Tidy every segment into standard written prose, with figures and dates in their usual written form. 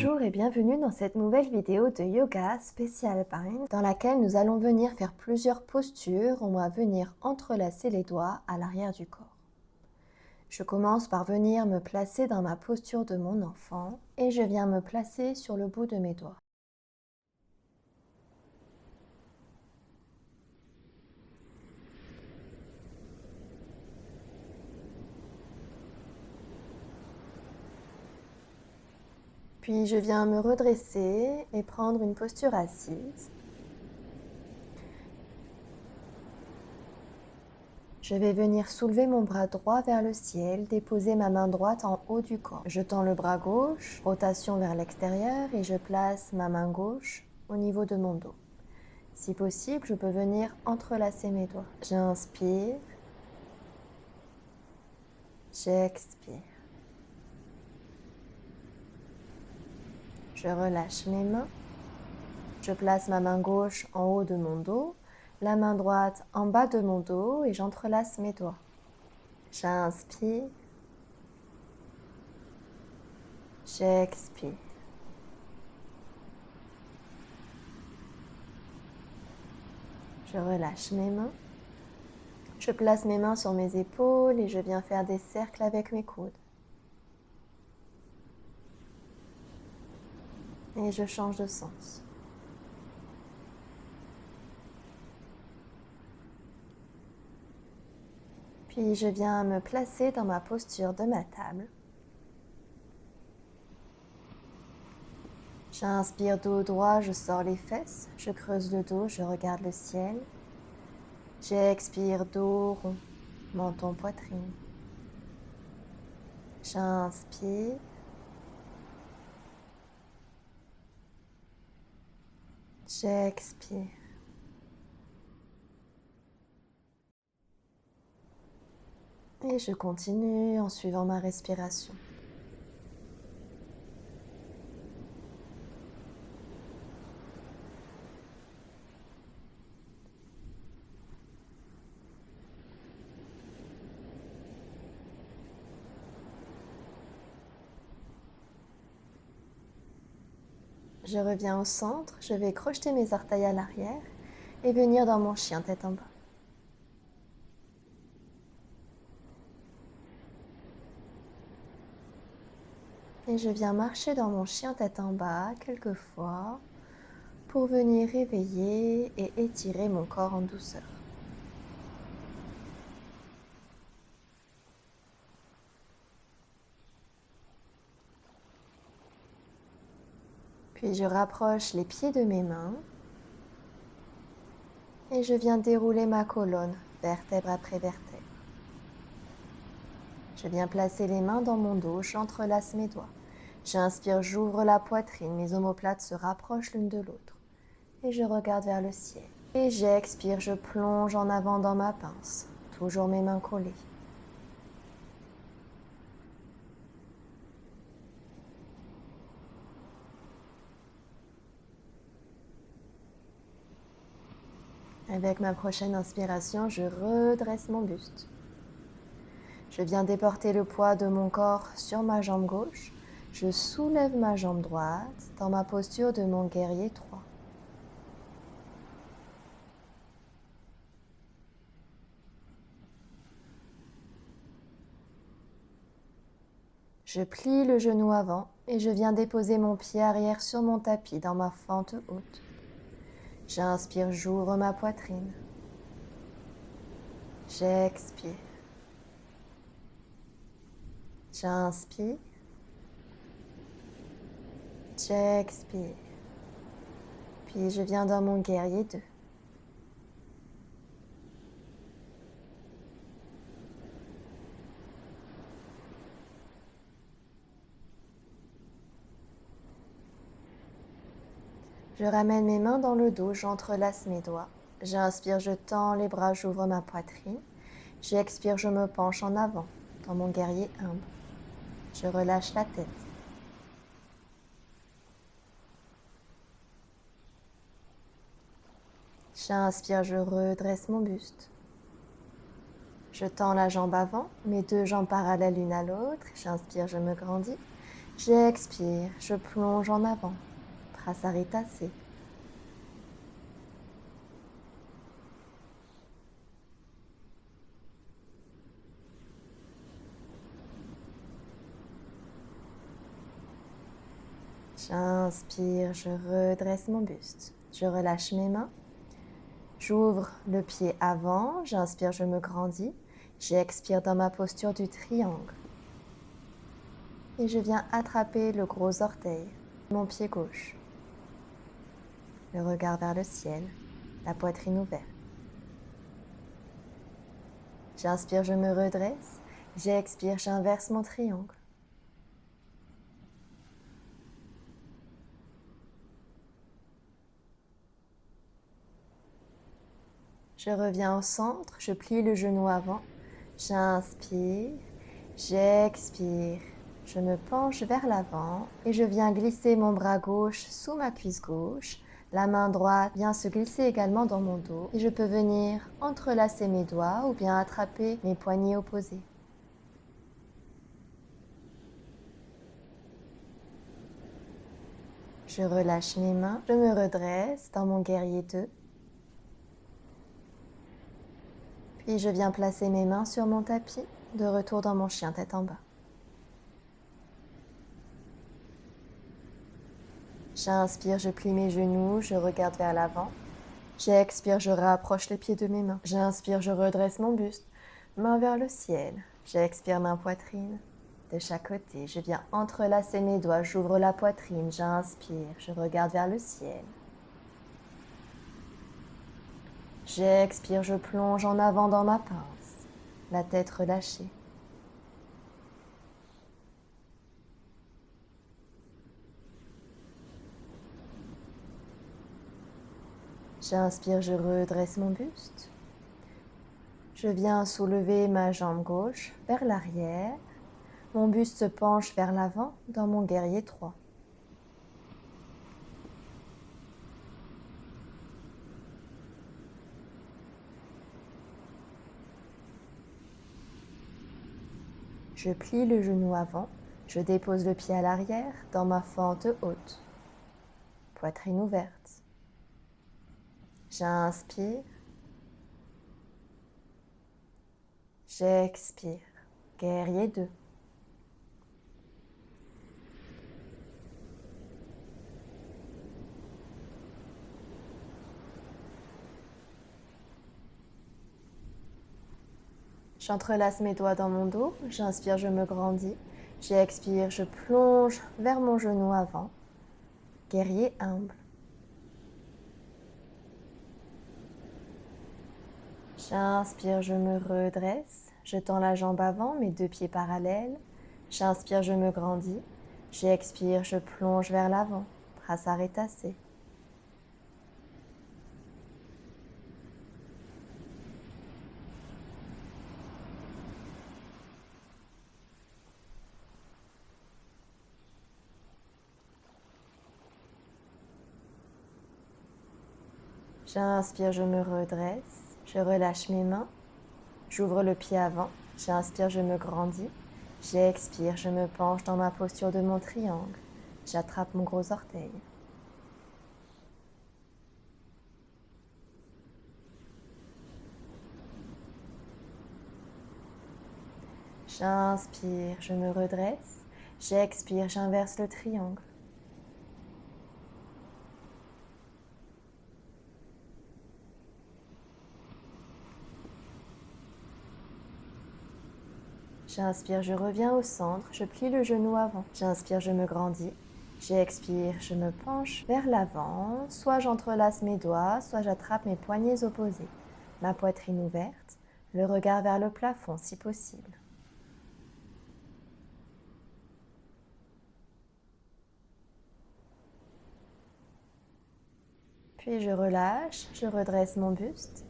Bonjour et bienvenue dans cette nouvelle vidéo de yoga spécial Bind dans laquelle nous allons venir faire plusieurs postures. On va venir entrelacer les doigts à l'arrière du corps. Je commence par venir me placer dans ma posture de mon enfant et je viens me placer sur le bout de mes doigts. Puis je viens me redresser et prendre une posture assise. Je vais venir soulever mon bras droit vers le ciel, déposer ma main droite en haut du corps. Je tends le bras gauche, rotation vers l'extérieur et je place ma main gauche au niveau de mon dos. Si possible, je peux venir entrelacer mes doigts. J'inspire, j'expire. Je relâche mes mains. Je place ma main gauche en haut de mon dos, la main droite en bas de mon dos et j'entrelace mes doigts. J'inspire, j'expire. Je relâche mes mains. Je place mes mains sur mes épaules et je viens faire des cercles avec mes coudes. Et je change de sens. Puis je viens me placer dans ma posture de ma table. J'inspire dos droit, je sors les fesses, je creuse le dos, je regarde le ciel. J'expire dos rond, menton poitrine. J'inspire. J'expire. Et je continue en suivant ma respiration. Je reviens au centre, je vais crocheter mes orteils à l'arrière et venir dans mon chien tête en bas. Et je viens marcher dans mon chien tête en bas quelques fois pour venir réveiller et étirer mon corps en douceur. Puis je rapproche les pieds de mes mains et je viens dérouler ma colonne, vertèbre après vertèbre. Je viens placer les mains dans mon dos, j'entrelace mes doigts. J'inspire, j'ouvre la poitrine, mes omoplates se rapprochent l'une de l'autre. Et je regarde vers le ciel. Et j'expire, je plonge en avant dans ma pince, toujours mes mains collées. Avec ma prochaine inspiration, je redresse mon buste. Je viens déporter le poids de mon corps sur ma jambe gauche. Je soulève ma jambe droite dans ma posture de mon guerrier 3. Je plie le genou avant et je viens déposer mon pied arrière sur mon tapis dans ma fente haute. J'inspire, j'ouvre ma poitrine. J'expire. J'inspire. J'expire. Puis je viens dans mon guerrier 2. Je ramène mes mains dans le dos, j'entrelace mes doigts. J'inspire, je tends les bras, j'ouvre ma poitrine. J'expire, je me penche en avant, dans mon guerrier humble. Je relâche la tête. J'inspire, je redresse mon buste. Je tends la jambe avant, mes deux jambes parallèles l'une à l'autre. J'inspire, je me grandis. J'expire, je plonge en avant. Prasarita-C. J'inspire, je redresse mon buste. Je relâche mes mains. J'ouvre le pied avant. J'inspire, je me grandis. J'expire dans ma posture du triangle. Et je viens attraper le gros orteil, mon pied gauche. Le regard vers le ciel, la poitrine ouverte. J'inspire, je me redresse. J'expire, j'inverse mon triangle. Je reviens au centre, je plie le genou avant. J'inspire, j'expire. Je me penche vers l'avant et je viens glisser mon bras gauche sous ma cuisse gauche. La main droite vient se glisser également dans mon dos et je peux venir entrelacer mes doigts ou bien attraper mes poignets opposés. Je relâche mes mains, je me redresse dans mon guerrier 2. Puis je viens placer mes mains sur mon tapis, de retour dans mon chien tête en bas. J'inspire, je plie mes genoux, je regarde vers l'avant. J'expire, je rapproche les pieds de mes mains. J'inspire, je redresse mon buste, main vers le ciel. J'expire, main poitrine. De chaque côté, je viens entrelacer mes doigts, j'ouvre la poitrine. J'inspire, je regarde vers le ciel. J'expire, je plonge en avant dans ma pince, la tête relâchée. J'inspire, je redresse mon buste. Je viens soulever ma jambe gauche vers l'arrière. Mon buste se penche vers l'avant dans mon guerrier 3. Je plie le genou avant, je dépose le pied à l'arrière dans ma fente haute. Poitrine ouverte. J'inspire. J'expire. Guerrier 2. J'entrelace mes doigts dans mon dos, j'inspire, je me grandis, j'expire, je plonge vers mon genou avant. Guerrier humble. J'inspire, je me redresse, je tends la jambe avant, mes deux pieds parallèles. J'inspire, je me grandis, j'expire, je plonge vers l'avant. Prasarita-C. J'inspire, je me redresse, je relâche mes mains, j'ouvre le pied avant, j'inspire, je me grandis, j'expire, je me penche dans ma posture de mon triangle, j'attrape mon gros orteil. J'inspire, je me redresse, j'expire, j'inverse le triangle. J'inspire, je reviens au centre, je plie le genou avant. J'inspire, je me grandis. J'expire, je me penche vers l'avant. Soit j'entrelace mes doigts, soit j'attrape mes poignets opposés. Ma poitrine ouverte, le regard vers le plafond si possible. Puis je relâche, je redresse mon buste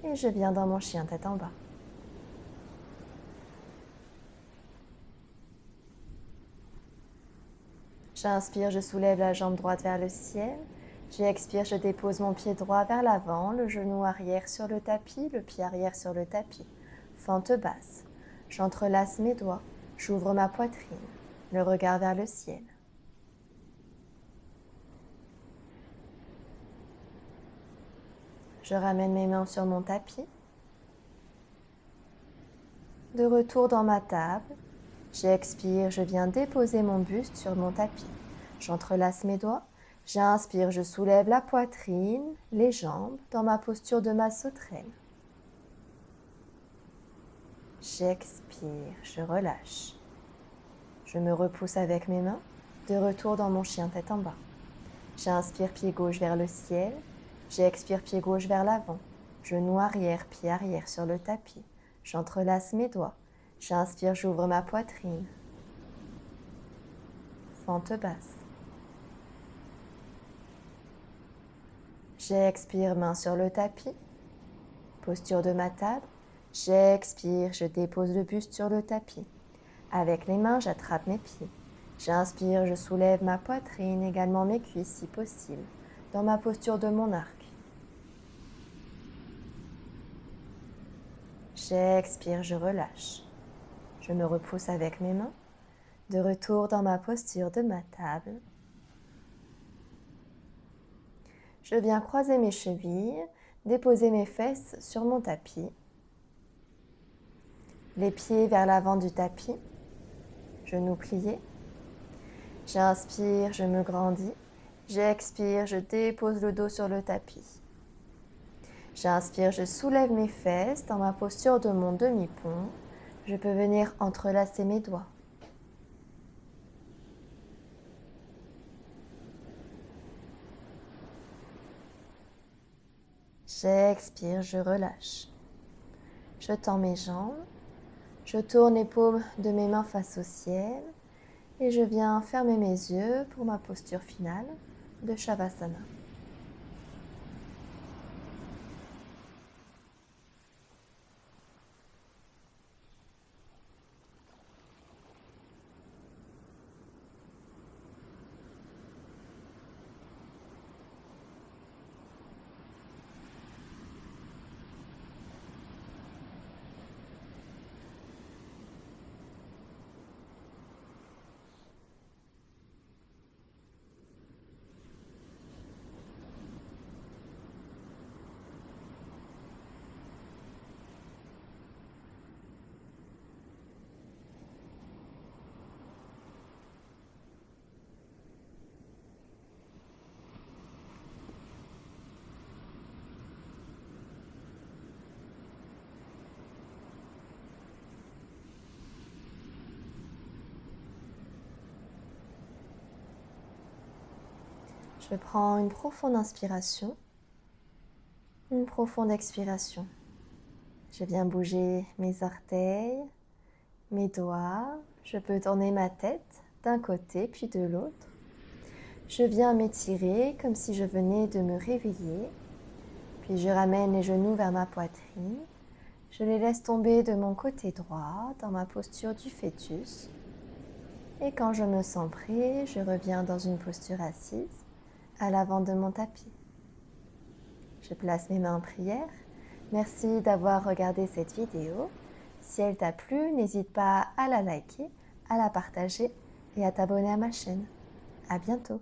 et je viens dans mon chien tête en bas. J'inspire, je soulève la jambe droite vers le ciel. J'expire, je dépose mon pied droit vers l'avant, le genou arrière sur le tapis, le pied arrière sur le tapis. Fente basse. J'entrelace mes doigts, j'ouvre ma poitrine. le regard vers le ciel. Je ramène mes mains sur mon tapis. De retour dans ma table, j'expire, je viens déposer mon buste sur mon tapis. J'entrelace mes doigts, j'inspire, je soulève la poitrine, les jambes dans ma posture de ma sauterelle. J'expire, je relâche. Je me repousse avec mes mains, de retour dans mon chien tête en bas. J'inspire, pied gauche vers le ciel. J'expire, pied gauche vers l'avant. Genou arrière, pied arrière sur le tapis. J'entrelace mes doigts. J'inspire, j'ouvre ma poitrine. Fente basse. J'expire, main sur le tapis. Posture de ma table. J'expire, je dépose le buste sur le tapis. Avec les mains, j'attrape mes pieds. J'inspire, je soulève ma poitrine, également mes cuisses si possible, dans ma posture de mon arc. J'expire, je relâche. Je me repousse avec mes mains, de retour dans ma posture de ma table. Je viens croiser mes chevilles, déposer mes fesses sur mon tapis. Les pieds vers l'avant du tapis, genoux pliés. J'inspire, je me grandis. J'expire, je dépose le dos sur le tapis. J'inspire, je soulève mes fesses dans ma posture de mon demi-pont. Je peux venir entrelacer mes doigts. J'expire, je relâche. Je tends mes jambes. Je tourne les paumes de mes mains face au ciel et je viens fermer mes yeux pour ma posture finale de Shavasana. Je prends une profonde inspiration, une profonde expiration. Je viens bouger mes orteils, mes doigts. Je peux tourner ma tête d'un côté puis de l'autre. Je viens m'étirer comme si je venais de me réveiller. Puis je ramène les genoux vers ma poitrine. Je les laisse tomber de mon côté droit dans ma posture du fœtus. Et quand je me sens prêt, je reviens dans une posture assise à l'avant de mon tapis. Je place mes mains en prière. Merci d'avoir regardé cette vidéo. Si elle t'a plu, n'hésite pas à la liker, à la partager et à t'abonner à ma chaîne. À bientôt.